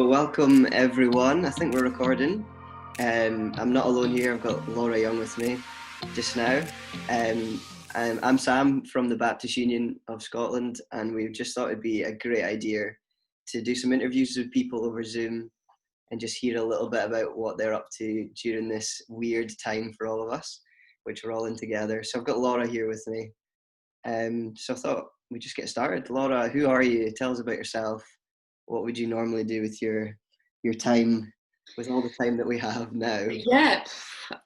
Well, welcome everyone. I think we're recording. I'm not alone here. I've got Laura Young with me just now. I'm Sam from the Baptist Union of Scotland, and we've just thought it'd be a great idea to do some interviews with people over Zoom and just hear a little bit about what they're up to during this weird time for all of us, which we're all in together. So I've got Laura here with me. So I thought we'd just get started. Laura, who are you? Tell us about yourself. What would you normally do with your time, with all the time that we have now? Yeah,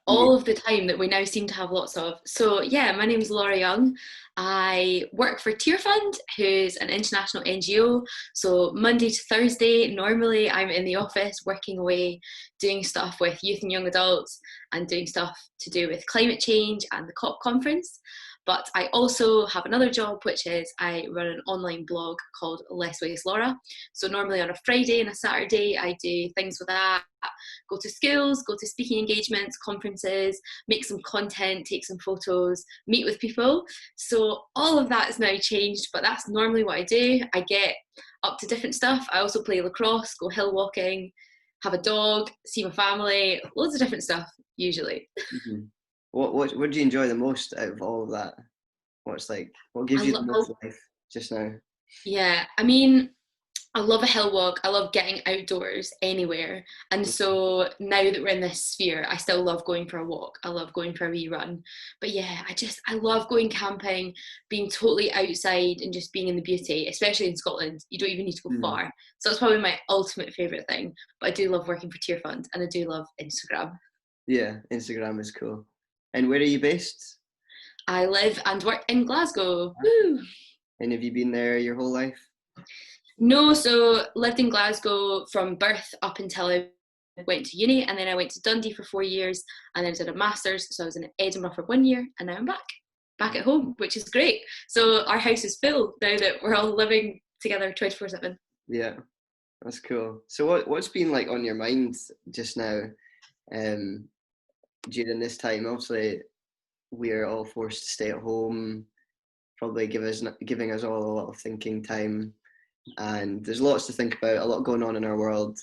all of the time that we now seem to have lots of. So yeah, my name's Laura Young. I work for Tearfund, who's an international NGO. So Monday to Thursday, normally I'm in the office working away, doing stuff with youth and young adults and doing stuff to do with climate change and the COP conference. But I also have another job, which is I run an online blog called Less Waste Laura. So normally on a Friday and a Saturday, I do things with that, go to schools, go to speaking engagements, conferences, make some content, take some photos, meet with people. So all of that is now changed, but that's normally what I do. I get up to different stuff. I also play lacrosse, go hill walking, have a dog, see my family, loads of different stuff usually. Mm-hmm. What do you enjoy the most out of all of that? What gives I you the most love, life just now? yeah, I mean, I love a hill walk. I love getting outdoors anywhere. And so now that we're in this sphere, I still love going for a walk. I love going for a wee run. But yeah, I love going camping, being totally outside and just being in the beauty, especially in Scotland. You don't even need to go Mm. far. So it's probably my ultimate favourite thing. But I do love working for Tearfund and I do love Instagram. Yeah, Instagram is cool. And where are you based? I live and work in Glasgow. Woo! And have you been there your whole life? No, so lived in Glasgow from birth up until I went to uni, and then I went to Dundee for 4 years, and then did a master's. So I was in Edinburgh for 1 year, and now I'm back at home, which is great. So our house is full now that we're all living together 24/7. Yeah, that's cool. So what's been like on your mind just now, um, during this time? Obviously, we're all forced to stay at home, probably giving us all a lot of thinking time, and there's lots to think about, a lot going on in our world.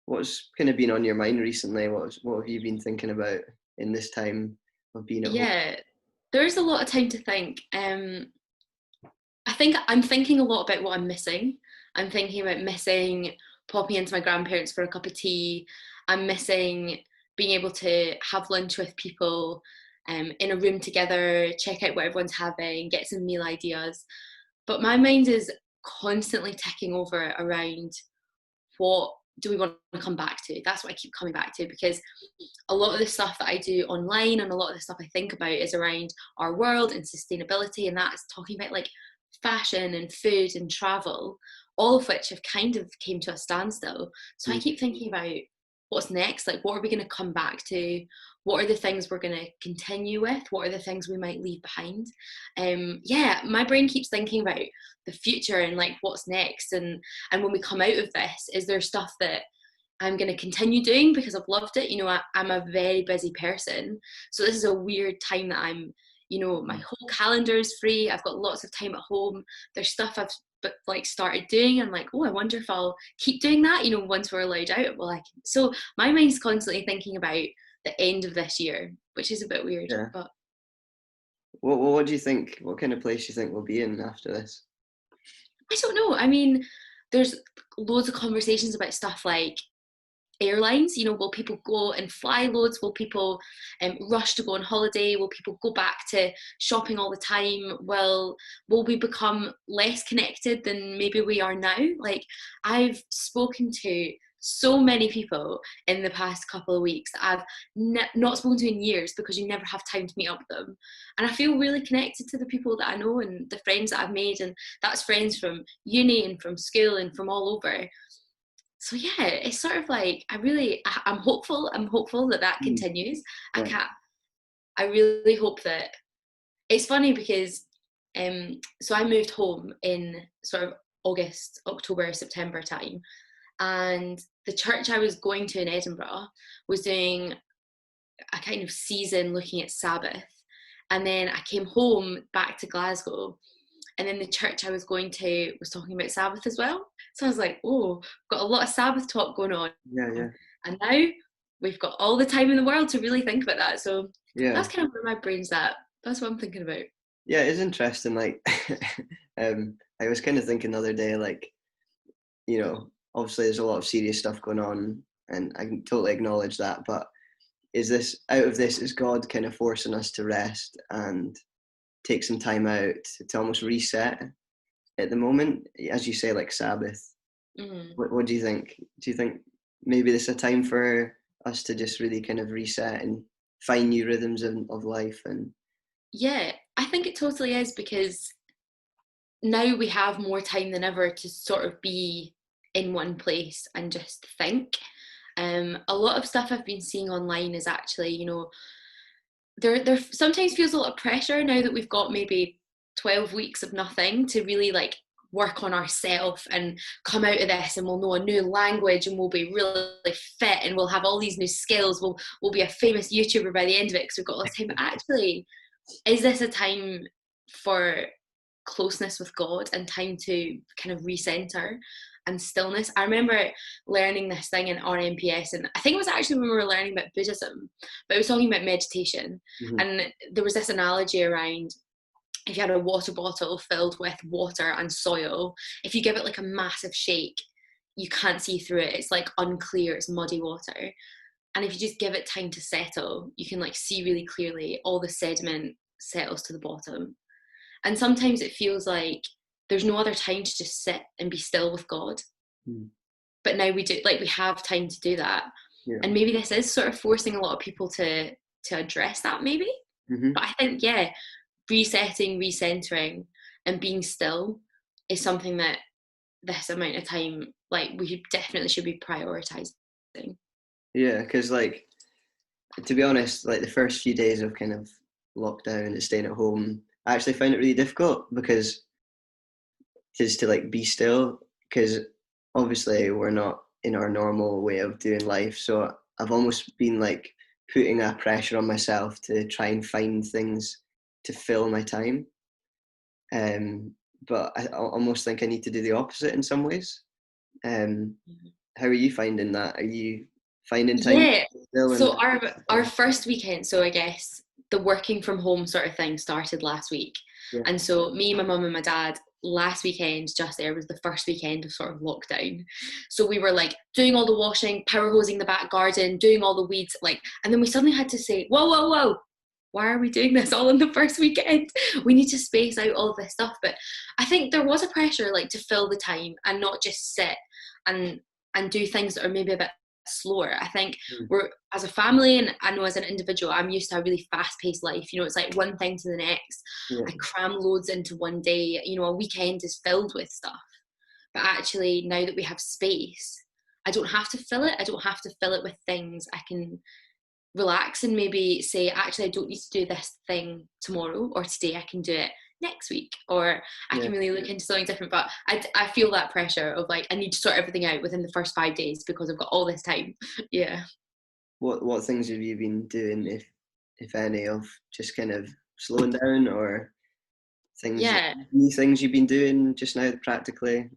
What's kind of been on your mind recently? What have you been thinking about in this time of being at home? Yeah, there's a lot of time to think. I think I'm thinking a lot about what I'm missing. I'm thinking about missing popping into my grandparents for a cup of tea. I'm missing being able to have lunch with people in a room together, check out what everyone's having, get some meal ideas. But my mind is constantly ticking over around what do we want to come back to? That's what I keep coming back to, because a lot of the stuff that I do online and a lot of the stuff I think about is around our world and sustainability, and that's talking about like fashion and food and travel, all of which have kind of came to a standstill. So I Mm. keep thinking about what's next, like what are we going to come back to, what are the things we're going to continue with, what are the things we might leave behind. Yeah, my brain keeps thinking about the future and like what's next, and when we come out of this, is there stuff that I'm going to continue doing because I've loved it. I'm a very busy person. So this is a weird time that my whole calendar is free. I've got lots of time at home. There's stuff I've started doing. I'm like, oh, I wonder if I'll keep doing that, once we're allowed out. Well, so my mind's constantly thinking about the end of this year, which is a bit weird, Yeah. but What do you think? What kind of place do you think we'll be in after this? I don't know. I mean, there's loads of conversations about stuff like airlines. Will people go and fly loads? Will people rush to go on holiday? Will people go back to shopping all the time? Will we become less connected than maybe we are now? Like, I've spoken to so many people in the past couple of weeks that I've not spoken to in years, because you never have time to meet up with them, and I feel really connected to the people that I know and the friends that I've made, and that's friends from uni and from school and from all over. So yeah, it's sort of like I'm hopeful. I'm hopeful that that Mm. continues. I Yeah. can't. I really hope that. It's funny because so I moved home in sort of August, October, September time, and the church I was going to in Edinburgh was doing a kind of season looking at Sabbath, and then I came home back to Glasgow, And then the church I was going to was talking about Sabbath as well. So I was like, oh, got a lot of Sabbath talk going on. Yeah. And now we've got all the time in the world to really think about that. So Yeah. that's kind of where my brain's at. That's what I'm thinking about. Yeah, it's interesting. Like, I was kind of thinking the other day, like, obviously there's a lot of serious stuff going on, and I can totally acknowledge that. But is God kind of forcing us to rest and take some time out to almost reset at the moment, as you say, like Sabbath? Mm. What do you think? Do you think maybe this is a time for us to just really kind of reset and find new rhythms of life? And Yeah, I think it totally is, because now we have more time than ever to sort of be in one place and just think. A lot of stuff I've been seeing online is actually, there sometimes feels a lot of pressure now that we've got maybe 12 weeks of nothing to really like work on ourselves and come out of this, and we'll know a new language and we'll be really fit and we'll have all these new skills. We'll be a famous YouTuber by the end of it because we've got all this time. But actually, is this a time for closeness with God and time to kind of recenter and stillness? I remember learning this thing in RMPS, and I think it was actually when we were learning about Buddhism, but it was talking about meditation. mm-hmm. And there was this analogy around, if you had a water bottle filled with water and soil, if you give it like a massive shake, you can't see through it. It's like unclear, it's muddy water. And if you just give it time to settle, you can like see really clearly. All the sediment settles to the bottom. And sometimes it feels like there's no other time to just sit and be still with God. But now we do, like, we have time to do that. Yeah. And maybe this is sort of forcing a lot of people to address that, maybe. But I think, yeah, resetting, recentering, and being still is something that this amount of time, like, we definitely should be prioritizing. Yeah, because, like, to be honest, like the first few days of kind of lockdown and staying at home, I actually found it really difficult, because just to like be still, because obviously we're not in our normal way of doing life. So I've almost been like putting a pressure on myself to try and find things to fill my time. But I almost think I need to do the opposite in some ways. How are you finding that? Are you finding time? Yeah. So our first weekend, so I guess the working from home sort of thing started last week. Yeah. And so me, my mum and my dad, last weekend just there was the first weekend of sort of lockdown. So we were like doing all the washing, power hosing the back garden, doing all the weeds, like, and then we suddenly had to say, whoa, why are we doing this all in the first weekend? We need to space out all this stuff. But I think there was a pressure like to fill the time and not just sit and do things that are maybe a bit slower. I think we're, as a family, and I know as an individual, I'm used to a really fast-paced life. It's like one thing to the next. I cram loads into one day. A weekend is filled with stuff. But actually, now that we have space, I don't have to fill it. I don't have to fill it with things. I can relax and maybe say, actually, I don't need to do this thing tomorrow or today. I can do it next week, or I can really look into something different. But I feel that pressure of like, I need to sort everything out within the first 5 days because I've got all this time. Yeah. What things have you been doing, if any, of just kind of slowing down, or things? Yeah. New things you've been doing just now practically?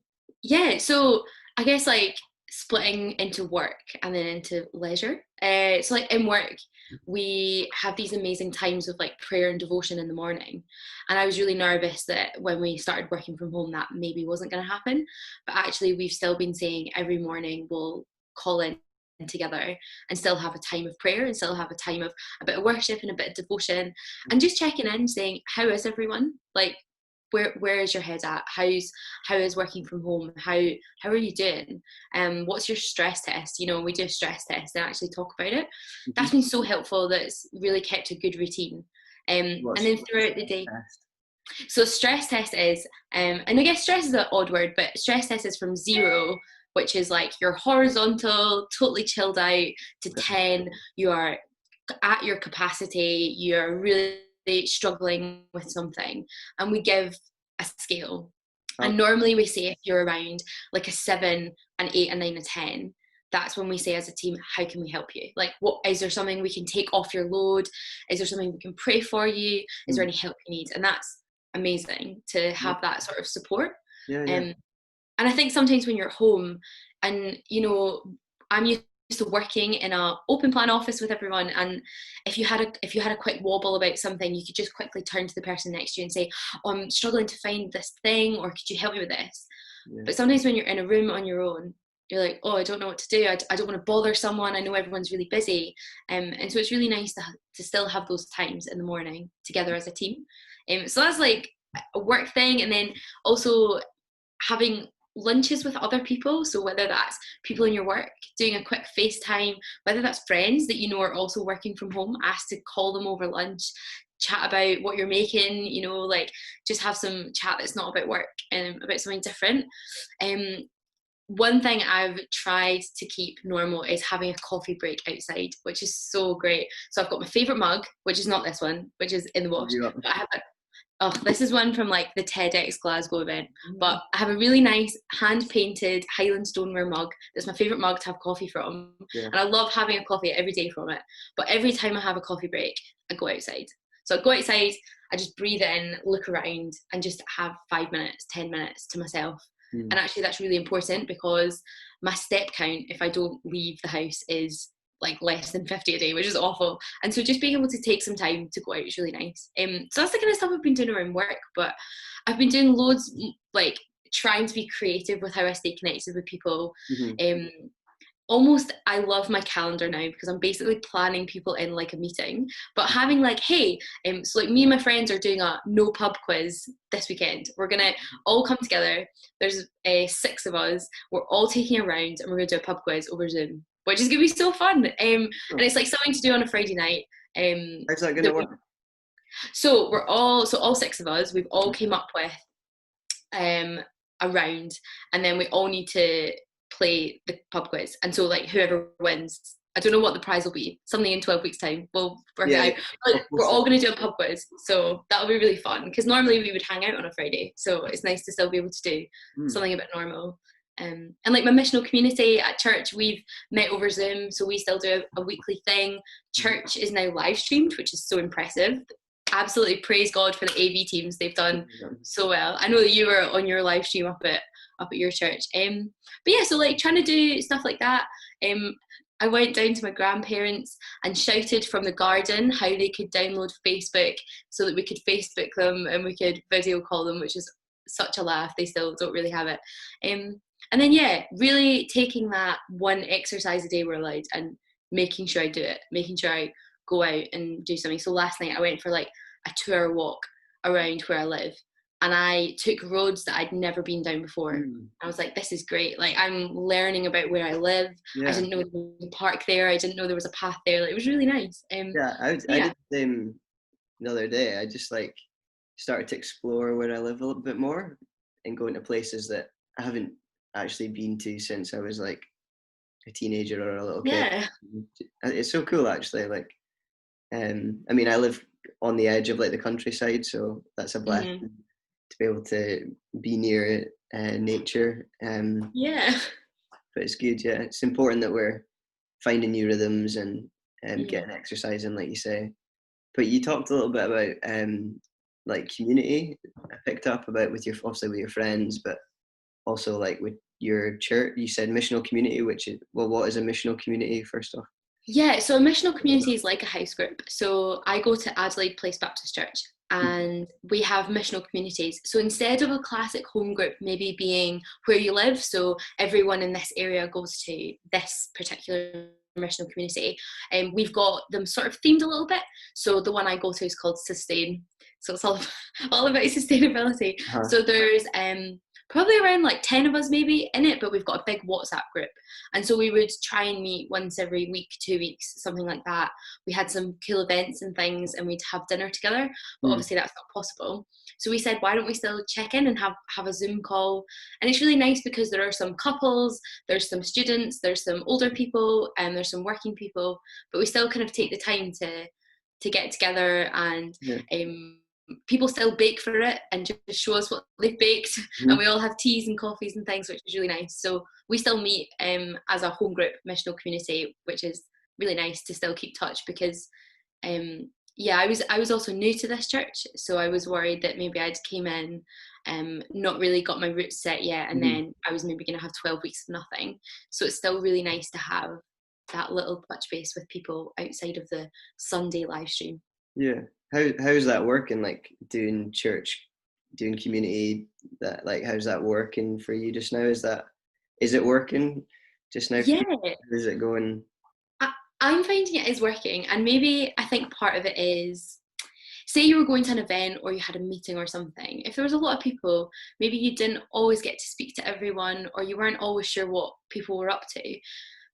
Yeah. So I guess like splitting into work and then into leisure. So like in work, we have these amazing times of like prayer and devotion in the morning. And I was really nervous that when we started working from home, that maybe wasn't going to happen. But actually, we've still been saying every morning we'll call in together and still have a time of prayer and still have a time of a bit of worship and a bit of devotion, and just checking in, saying, how is everyone? Like, where is your head at? How is working from home? How are you doing? What's your stress test? We do a stress test and actually talk about it. That's been so helpful. That's really kept a good routine. And then throughout the day. So stress test is, and I guess stress is an odd word, but stress test is from 0, which is like you're horizontal, totally chilled out, to 10, you are at your capacity, you're really struggling with something, and we give a scale. And normally we say if you're around like a 7, an 8, a 9, a 10, that's when we say as a team, how can we help you? Like, what is there something we can take off your load? Is there something we can pray for you? Is there any help you need? And that's amazing to have that sort of support. Yeah, yeah. And I think sometimes when you're at home and, you know, I'm used to working in a open plan office with everyone, and if you had a quick wobble about something, you could just quickly turn to the person next to you and say, oh, I'm struggling to find this thing, or could you help me with this? Yeah. But sometimes when you're in a room on your own, you're like, oh, I don't know what to do. I don't want to bother someone. I know everyone's really busy. And so it's really nice to still have those times in the morning together as a team. So that's like a work thing. And then also having lunches with other people. So whether that's people in your work, doing a quick FaceTime, whether that's friends that you know are also working from home, ask to call them over lunch, chat about what you're making, you know, like just have some chat that's not about work and about something different. One thing I've tried to keep normal is having a coffee break outside, which is so great. So I've got my favourite mug, which is not this one, which is in the wash. But I have this is one from like the TEDx Glasgow event, but I have a really nice hand-painted Highland stoneware mug. That's my favourite mug to have coffee from. And I love having a coffee every day from it. But every time I have a coffee break, I go outside. So I go outside, I just breathe in, look around, and just have 5 minutes, 10 minutes to myself. And actually that's really important because my step count, if I don't leave the house, is like less than 50 a day, which is awful. And so just being able to take some time to go out is really nice. So that's the kind of stuff I've been doing around work, but I've been doing loads, like trying to be creative with how I stay connected with people. Almost, I love my calendar now because I'm basically planning people in like a meeting, but having like, hey, so like me and my friends are doing a no pub quiz this weekend. We're gonna all come together. There's 6 of us. We're all taking a round and we're gonna do a pub quiz over Zoom, which is gonna be so fun. And it's like something to do on a Friday night. How's that gonna work? So all 6 of us, we've all came up with a round, and then we all need to play the pub quiz, and so like whoever wins, I don't know what the prize will be, something in 12 weeks time, we'll work it out, but we're all going to do a pub quiz, so that'll be really fun because normally we would hang out on a Friday, so it's nice to still be able to do something a bit normal. And like my missional community at church, we've met over Zoom, so we still do a weekly thing. Church is now live streamed, which is so impressive. Absolutely praise God for the AV teams, they've done so well. I know that you were on your live stream up at your church. But yeah, so like trying to do stuff like that. I went down to my grandparents and shouted from the garden how they could download Facebook so that we could Facebook them and we could video call them, which is such a laugh. They still don't really have it. And then yeah, really taking that one exercise a day we're allowed and making sure I do it, making sure I go out and do something. So last night I went for like a 2-hour walk around where I live, and I took roads that I'd never been down before. I was like, this is great. Like I'm learning about where I live. I didn't know there was a park there. I didn't know there was a path there. Like, it was really nice. I did the same the other day. I just like started to explore where I live a little bit more and going to places that I haven't actually been to since I was like a teenager or a little kid. It's so cool actually. Like I mean, I live on the edge of like the countryside, so that's a blessing to be able to be near nature. But it's good. It's important that we're finding new rhythms and getting exercise in, like you say. But you talked a little bit about like community. I picked up about with your friends, but also like with your church. You said missional community, which is, well, what is a missional community first off? Yeah, so a missional community is like a house group. So I go to Adelaide Place Baptist Church and we have missional communities. So instead of a classic home group maybe being where you live, so everyone in this area goes to this particular missional community, and we've got them sort of themed a little bit. So the one I go to is called Sustain. So it's all about sustainability. So there's probably around like 10 of us maybe in it, but we've got a big WhatsApp group. And so we would try and meet once every week, 2 weeks, something like that. We had some cool events and things and we'd have dinner together, but obviously that's not possible. So we said, why don't we still check in and have a Zoom call? And it's really nice because there are some couples, there's some students, there's some older people, and there's some working people, but we still kind of take the time to get together, and people still bake for it and just show us what they've baked, and we all have teas and coffees and things, which is really nice. So we still meet as a home group missional community, which is really nice to still keep touch, because yeah, I was also new to this church, so I was worried that maybe I'd came in, not really got my roots set yet, and Mhm. then I was maybe going to have 12 weeks of nothing. So it's still really nice to have that little touch base with people outside of the Sunday live stream. Yeah. How's that working? Like doing church, doing community. That like how's that working for you just now? Is it working just now for Yeah, you? Is it going? I, I'm finding it is working, and maybe I think part of it is, say you were going to an event or you had a meeting or something, if there was a lot of people, maybe you didn't always get to speak to everyone, or you weren't always sure what people were up to.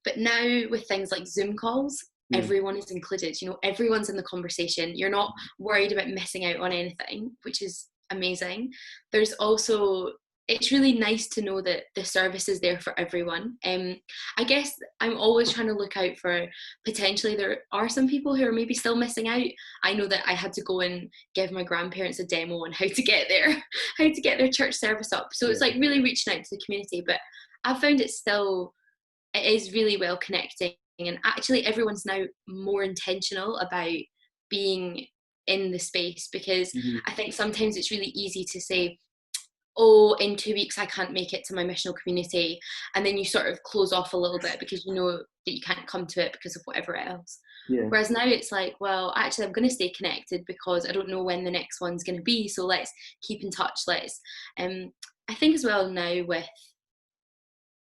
But now with things like Zoom calls, Mm, everyone is included. You know, everyone's in the conversation. You're not worried about missing out on anything, which is amazing. There's also, it's really nice to know that the service is there for everyone. I guess I'm always trying to look out for, potentially there are some people who are maybe still missing out. I know that I had to go and give my grandparents a demo on how to get there, how to get their church service up. So it's yeah. like really reaching out to the community. But I've found it is really well connecting, and actually everyone's now more intentional about being in the space, because Mhm. I think sometimes it's really easy to say, oh, in 2 weeks I can't make it to my missional community, and then you sort of close off a little bit because you know that you can't come to it because of whatever else. Yeah. Whereas now it's like, well, actually I'm going to stay connected because I don't know when the next one's going to be, so let's keep in touch. Let's I think as well now with,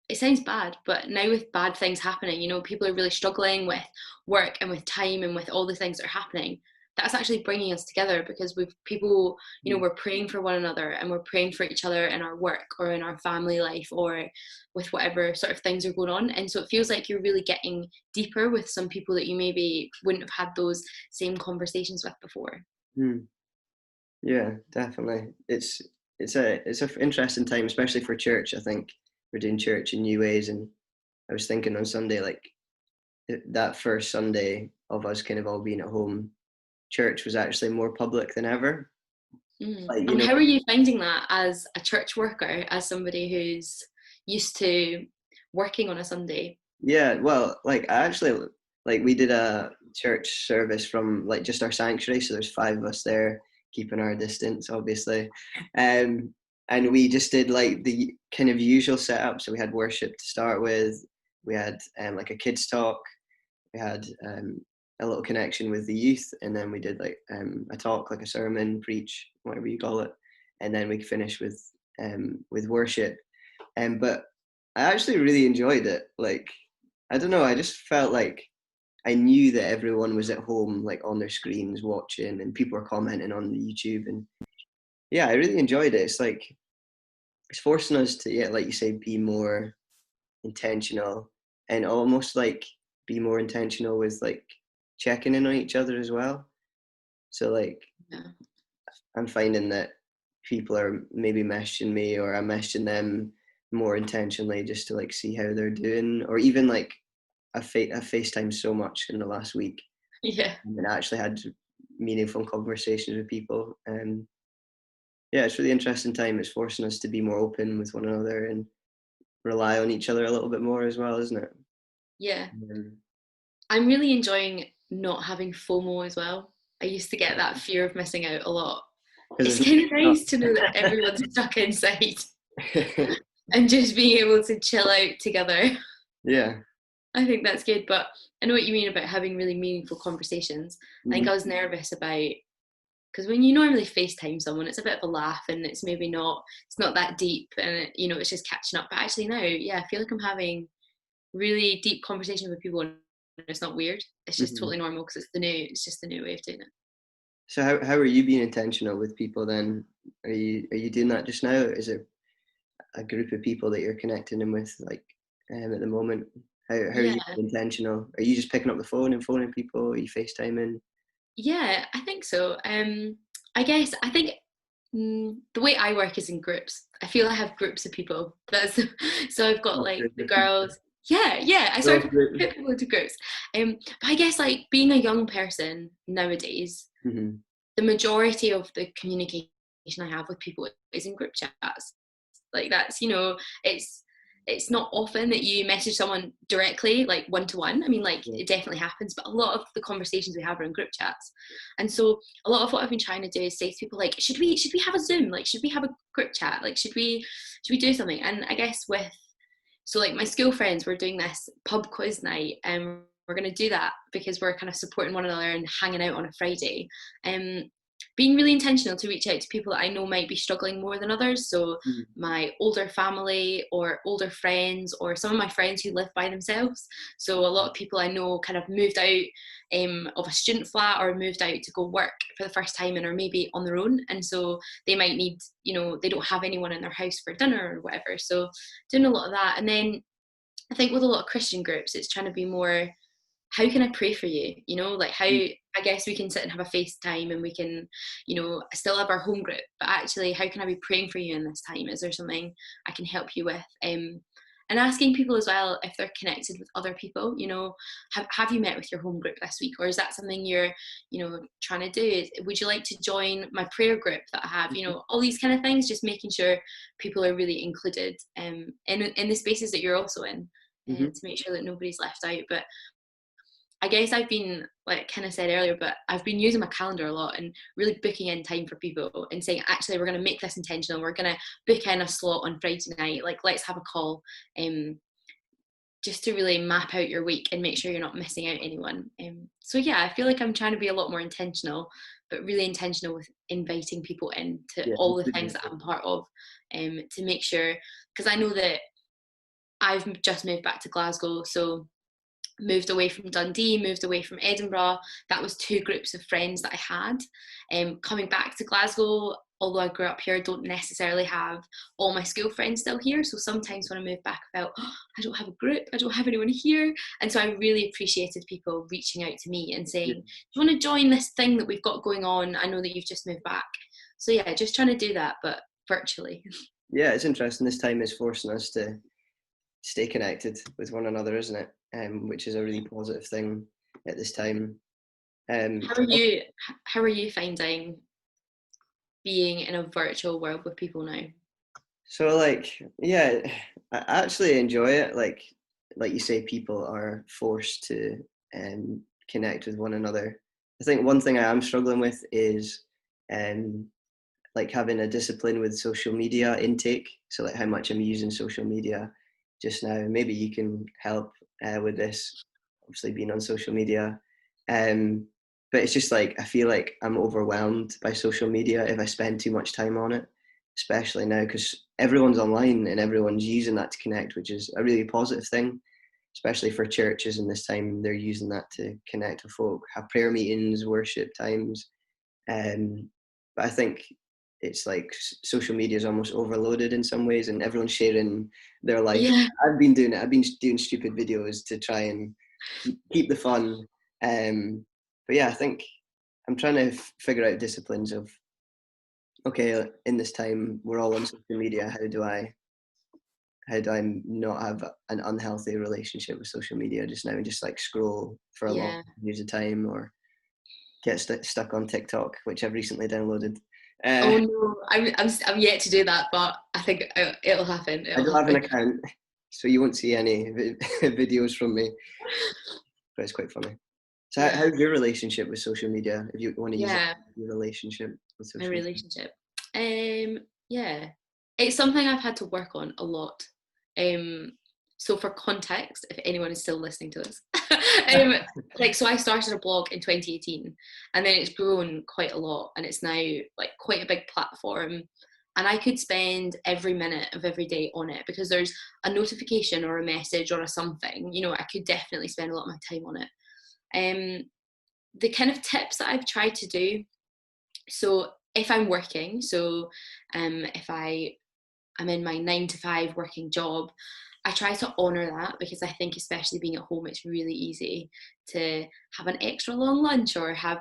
it sounds bad, but now with bad things happening, you know, people are really struggling with work and with time and with all the things that are happening. That's actually bringing us together, because we've people, you know, Mm. we're praying for one another and we're praying for each other in our work or in our family life or with whatever sort of things are going on. And so it feels like you're really getting deeper with some people that you maybe wouldn't have had those same conversations with before. Mm. Yeah, definitely. It's a interesting time, especially for church. I think we're doing church in new ways, and I was thinking on Sunday, like that first Sunday of us kind of all being at home, church was actually more public than ever. Mm. Like, you And know, how are you finding that as a church worker, as somebody who's used to working on a Sunday? yeah, well, like I actually like we did a church service from like just our sanctuary, so there's five of us there, keeping our distance, obviously. And we just did like the kind of usual setup. So we had worship to start with, we had like a kids talk, we had a little connection with the youth, and then we did like a talk, like a sermon, preach, whatever you call it, and then we finished with worship. But I actually really enjoyed it. Like I don't know, I just felt like I knew that everyone was at home, like on their screens watching, and people were commenting on the YouTube, and yeah, I really enjoyed it. It's like it's forcing us to, yeah, like you say, be more intentional and almost like be more intentional with like checking in on each other as well. So like Yeah. I'm finding that people are maybe messaging me or I'm messaging them more intentionally just to like see how they're doing, or even like I FaceTime so much in the last week Yeah. and actually had meaningful conversations with people. Yeah, it's really interesting time. It's forcing us to be more open with one another and rely on each other a little bit more as well, isn't it? Yeah. Um, I'm really enjoying not having FOMO as well. I used to get that fear of missing out a lot. Because It's there's kind of not. nice to know that everyone's stuck inside and just being able to chill out together. Yeah. I think that's good, but I know what you mean about having really meaningful conversations. I think Mhm. I was nervous about, because when you normally FaceTime someone, it's a bit of a laugh and it's maybe not, it's not that deep, and you know, it's just catching up. But actually now, yeah, I feel like I'm having really deep conversations with people, and it's not weird. It's just Mhm. totally normal because it's just the new way of doing it. So how are you being intentional with people then? Are you doing that just now? Is it a group of people that you're connecting in with like at the moment? How are Yeah, you being intentional? Are you just picking up the phone and phoning people? Are you FaceTiming? yeah, I think so. I guess I think the way I work is in groups. I feel I have groups of people. That's so I've got Not like group the of people. girls. Yeah, yeah. I sort Girls of group. put people into groups. But I guess like being a young person nowadays, Mhm. the majority of the communication I have with people is in group chats. Like that's, you know, it's it's not often that you message someone directly, like one-to-one. I mean, like, it definitely happens, but a lot of the conversations we have are in group chats. And so a lot of what I've been trying to do is say to people, like, should we have a Zoom? Like, should we have a group chat? Like, should we do something? And I guess so like my school friends, we're doing this pub quiz night, and we're going to do that because we're kind of supporting one another and hanging out on a Friday. Being really intentional to reach out to people that I know might be struggling more than others. So my older family or older friends, or some of my friends who live by themselves. So a lot of people I know kind of moved out of a student flat, or moved out to go work for the first time, and are maybe on their own. And so they might need, they don't have anyone in their house for dinner or whatever. So doing a lot of that. And then I think with a lot of Christian groups, it's trying to be more, how can I pray for you? Like how, I guess we can sit and have a FaceTime, and we can, still have our home group, but actually, how can I be praying for you in this time? Is there something I can help you with? And asking people as well if they're connected with other people. Have you met with your home group this week, or is that something you're, trying to do? Would you like to join my prayer group that I have? All these kind of things, just making sure people are really included in the spaces that you're also in, to make sure that nobody's left out. But I guess I've been, like kind of said earlier, but I've been using my calendar a lot and really booking in time for people and saying, actually, we're going to make this intentional. We're going to book in a slot on Friday night. Like, let's have a call, just to really map out your week and make sure you're not missing out anyone. So yeah, I feel like I'm trying to be a lot more intentional, but really intentional with inviting people into all the things that I'm part of, to make sure, because I know that I've just moved back to Glasgow, so moved away from Dundee, moved away from Edinburgh. That was two groups of friends that I had. Coming back to Glasgow, although I grew up here, I don't necessarily have all my school friends still here. So sometimes when I moved back, I felt, I don't have a group, I don't have anyone here. And so I really appreciated people reaching out to me and saying, do you want to join this thing that we've got going on? I know that you've just moved back. So yeah, just trying to do that, but virtually. Yeah, it's interesting. This time is forcing us to stay connected with one another, isn't it? Which is a really positive thing at this time. How are you finding being in a virtual world with people now? So I actually enjoy it. Like you say, people are forced to connect with one another. I think one thing I am struggling with is like having a discipline with social media intake. So like how much I'm using social media just now. Maybe you can help with this, obviously being on social media. But it's just like, I feel like I'm overwhelmed by social media if I spend too much time on it, especially now because everyone's online and everyone's using that to connect, which is a really positive thing, especially for churches in this time. They're using that to connect with folk, have prayer meetings, worship times. But I think it's like social media is almost overloaded in some ways, and everyone's sharing their life. Yeah. I've been doing it. I've been doing stupid videos to try and keep the fun. But yeah, I think I'm trying to figure out disciplines of, okay, in this time we're all on social media. How do I not have an unhealthy relationship with social media just now and just like scroll for a long period of time, or get stuck on TikTok, which I've recently downloaded. Oh no, I'm yet to do that, but I think it'll happen. I don't have an account, so you won't see any videos from me, but it's quite funny. So how's your relationship with social media, if you want to use your relationship with social media? My relationship? Yeah, it's something I've had to work on a lot. So for context, if anyone is still listening to this, so I started a blog in 2018, and then it's grown quite a lot, and it's now like quite a big platform, and I could spend every minute of every day on it because there's a notification or a message or a something, I could definitely spend a lot of my time on it. The kind of tips that I've tried to do, so if I'm working, if I'm in my 9 to 5 working job, I try to honour that, because I think especially being at home, it's really easy to have an extra long lunch or have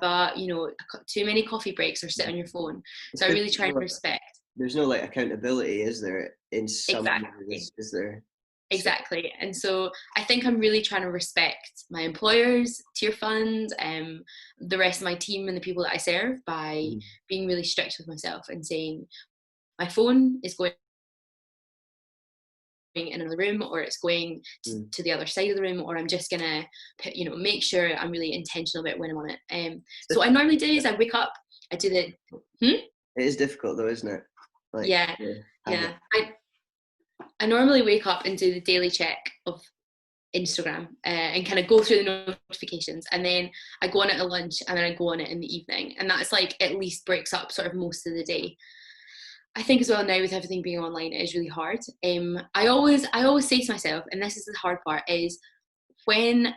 too many coffee breaks or sit on your phone. So I really try and respect. There's no like accountability, is there? In some ways, is there? Exactly. And so I think I'm really trying to respect my employers, Tearfund, the rest of my team and the people that I serve by being really strict with myself and saying my phone is going in another room, or it's going to the other side of the room, or I'm just gonna put, make sure I'm really intentional about when I'm on it. So I normally do is I wake up, I do the It is difficult though, isn't it? Yeah. I normally wake up and do the daily check of Instagram and kind of go through the notifications, and then I go on it at lunch, and then I go on it in the evening, and that's like at least breaks up sort of most of the day. I think as well now with everything being online, it is really hard. I always say to myself, and this is the hard part, is when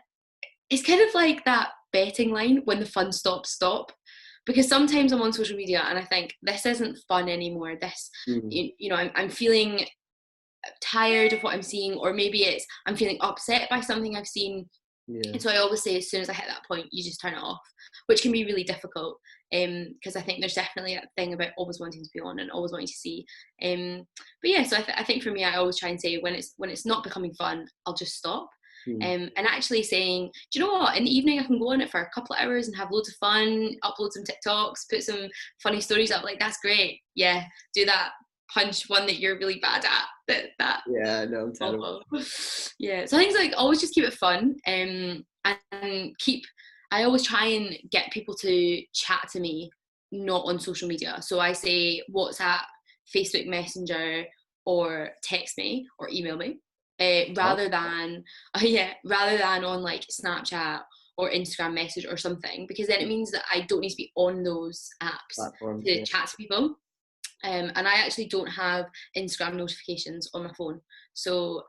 it's kind of like that betting line, when the fun stops, stop. Because sometimes I'm on social media and I think this isn't fun anymore. This, I'm feeling tired of what I'm seeing, or maybe I'm feeling upset by something I've seen. And so I always say, as soon as I hit that point, you just turn it off, which can be really difficult. Because I think there's definitely that thing about always wanting to be on and always wanting to see. But yeah, so I think for me, I always try and say when it's not becoming fun, I'll just stop. And actually saying, do you know what, in the evening I can go on it for a couple of hours and have loads of fun, upload some TikToks, put some funny stories up, like that's great, yeah, do that. Punch one that you're really bad at, yeah, no, I'm terrible. Yeah, so I think like always just keep it fun, and I always try and get people to chat to me not on social media. So I say WhatsApp, Facebook Messenger, or text me or email me. Rather than on like Snapchat or Instagram message or something, because then it means that I don't need to be on those apps to chat to people. And I actually don't have Instagram notifications on my phone, so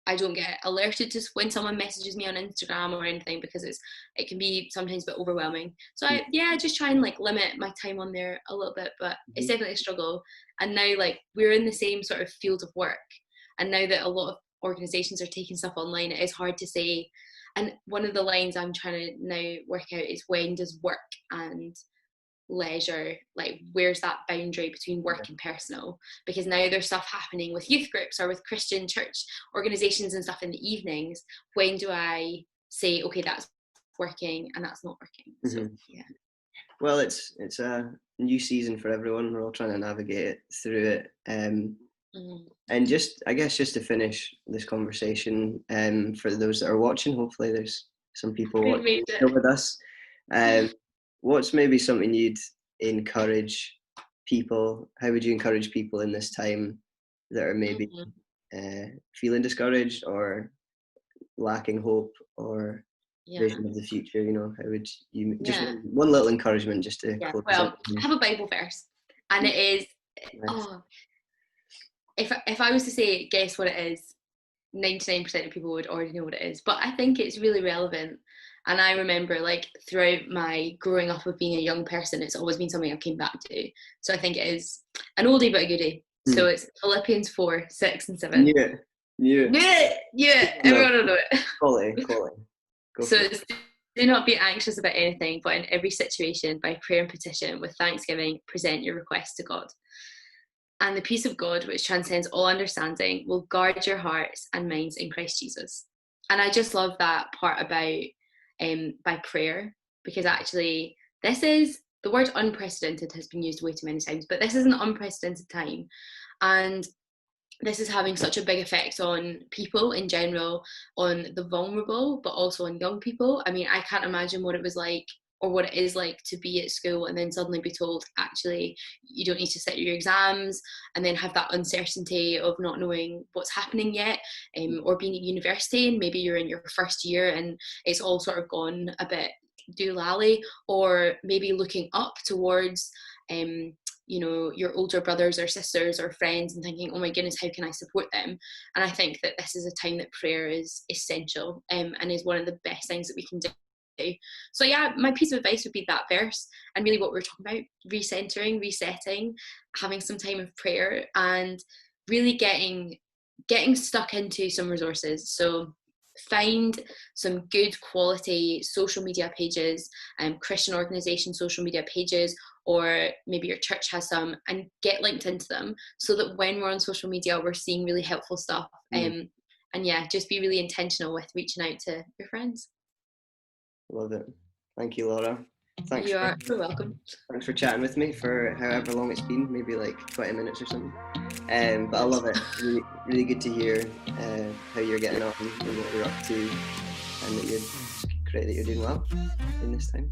I don't get alerted to when someone messages me on Instagram or anything, because it can be sometimes a bit overwhelming. So I just try and like limit my time on there a little bit, but it's definitely a struggle. And now like we're in the same sort of field of work, and now that a lot of organizations are taking stuff online, it is hard to say. And one of the lines I'm trying to now work out is, when does work and leisure, like where's that boundary between work and personal? Because now there's stuff happening with youth groups or with Christian church organizations and stuff in the evenings. When do I say, okay, that's working and that's not working? So yeah, well, it's a new season for everyone. We're all trying to navigate it through it. And just, I guess, just to finish this conversation, for those that are watching, hopefully there's some people watching with us. What's maybe something you'd encourage people? How would you encourage people in this time that are maybe feeling discouraged or lacking hope or vision of the future? How would you just one little encouragement just to close? Well, I have a Bible verse, and it is if I was to say guess what it is, 99% of people would already know what it is, but I think it's really relevant. And I remember, like, throughout my growing up of being a young person, it's always been something I've came back to. So I think it is an oldie but a goodie. So it's Philippians 4, 6 and 7. Yeah. Everyone will know it. Quality. So it's, do not be anxious about anything, but in every situation, by prayer and petition, with thanksgiving, present your requests to God. And the peace of God, which transcends all understanding, will guard your hearts and minds in Christ Jesus. And I just love that part about by prayer, because actually the word unprecedented has been used way too many times, but this is an unprecedented time, and this is having such a big effect on people in general, on the vulnerable, but also on young people. I mean, I can't imagine what it was like, or what it is like, to be at school and then suddenly be told, actually, you don't need to sit your exams, and then have that uncertainty of not knowing what's happening yet, or being at university and maybe you're in your first year and it's all sort of gone a bit doolally, or maybe looking up towards your older brothers or sisters or friends and thinking, oh my goodness, how can I support them? And I think that this is a time that prayer is essential, and is one of the best things that we can do. So yeah, my piece of advice would be that verse, and really what we're talking about, recentering, resetting, having some time of prayer, and really getting stuck into some resources. So find some good quality social media pages, Christian organisation social media pages, or maybe your church has some, and get linked into them, so that when we're on social media we're seeing really helpful stuff. And yeah, just be really intentional with reaching out to your friends. Love it. Thank you, Laura. Thanks You for are so welcome. thanks for chatting with me for however long it's been, maybe like 20 minutes or something. But I love it. Really, really good to hear how you're getting on and what you're up to, and that it's great that you're doing well in this time.